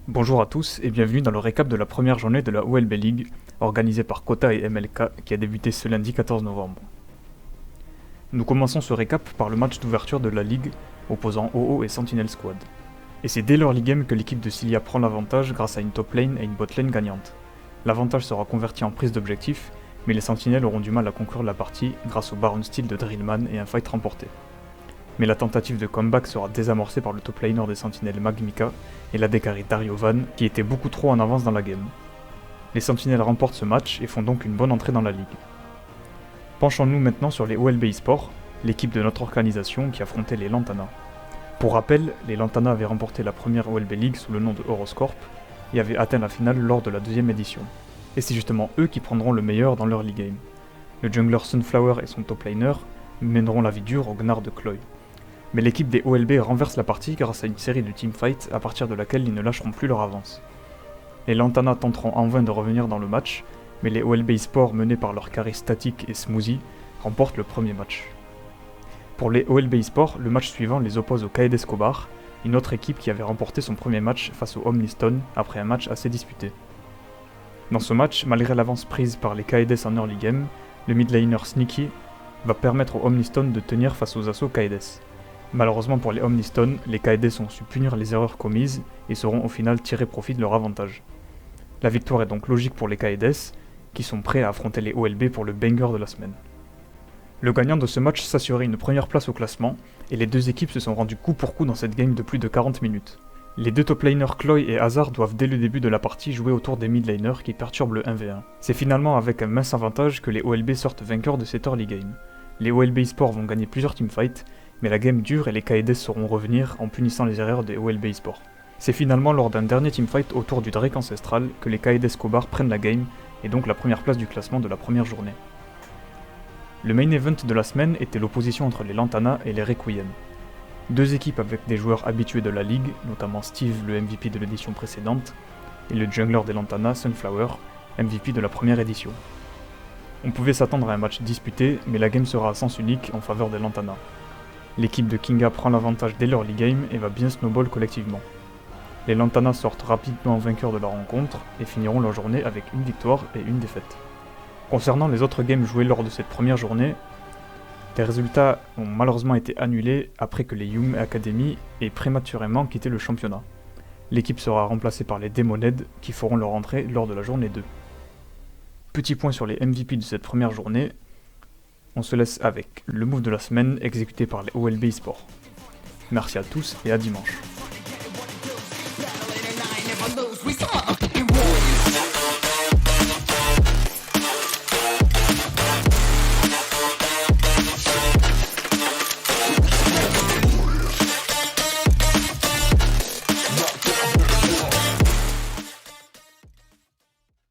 Bonjour à tous et bienvenue dans le récap de la première journée de la OLB League, organisée par Kota et MLK, qui a débuté ce lundi 14 novembre. Nous commençons ce récap par le match d'ouverture de la Ligue, opposant OO et Sentinel Squad. Et c'est dès leur League Game que l'équipe de Cilia prend l'avantage grâce à une top lane et une bot lane gagnante. L'avantage sera converti en prise d'objectif, mais les Sentinelles auront du mal à conclure la partie grâce au Baron Steel de Drillman et un fight remporté. Mais la tentative de comeback sera désamorcée par le top laner des Sentinelles Magmika et la Dekari Dariovan qui était beaucoup trop en avance dans la game. Les Sentinelles remportent ce match et font donc une bonne entrée dans la ligue. Penchons-nous maintenant sur les OLB eSports, l'équipe de notre organisation qui affrontait les Lantana. Pour rappel, les Lantana avaient remporté la première OLB League sous le nom de Horoscorp et avaient atteint la finale lors de la deuxième édition. Et c'est justement eux qui prendront le meilleur dans leur league game. Le jungler Sunflower et son top laner mèneront la vie dure au Gnar de Chloe. Mais l'équipe des OLB renverse la partie grâce à une série de teamfights à partir de laquelle ils ne lâcheront plus leur avance. Les Lantana tenteront en vain de revenir dans le match, mais les OLB eSports menés par leur carry Static et Smoothie remportent le premier match. Pour les OLB eSports, le match suivant les oppose au Kaede Escobar, une autre équipe qui avait remporté son premier match face au Omnistone après un match assez disputé. Dans ce match, malgré l'avance prise par les Kaedes en early game, le mid laner Sneaky va permettre au Omnistone de tenir face aux assauts Kaedes. Malheureusement pour les Omnistone, les Kaedes ont su punir les erreurs commises et sauront au final tirer profit de leur avantage. La victoire est donc logique pour les Kaedes, qui sont prêts à affronter les OLB pour le banger de la semaine. Le gagnant de ce match s'assurait une première place au classement, et les deux équipes se sont rendues coup pour coup dans cette game de plus de 40 minutes. Les deux top laners Chloe et Hazard doivent dès le début de la partie jouer autour des mid laners qui perturbent le 1v1. C'est finalement avec un mince avantage que les OLB sortent vainqueurs de cette early game. Les OLB eSports vont gagner plusieurs teamfights, mais la game dure et les Kaedes sauront revenir en punissant les erreurs des OLB eSports. C'est finalement lors d'un dernier teamfight autour du Drake ancestral que les Kaedes Escobar prennent la game et donc la première place du classement de la première journée. Le main event de la semaine était l'opposition entre les Lantana et les Requiem. Deux équipes avec des joueurs habitués de la ligue, notamment Steve, le MVP de l'édition précédente, et le jungler des Lantana, Sunflower, MVP de la première édition. On pouvait s'attendre à un match disputé, mais la game sera à sens unique en faveur des Lantana. L'équipe de Kinga prend l'avantage dès leur league game et va bien snowball collectivement. Les Lantana sortent rapidement vainqueurs de la rencontre et finiront leur journée avec une victoire et une défaite. Concernant les autres games joués lors de cette première journée, les résultats ont malheureusement été annulés après que les Yume Academy aient prématurément quitté le championnat. L'équipe sera remplacée par les Demoned qui feront leur entrée lors de la journée 2. Petit point sur les MVP de cette première journée, on se laisse avec le move de la semaine exécuté par les OLB eSports. Merci à tous et à dimanche.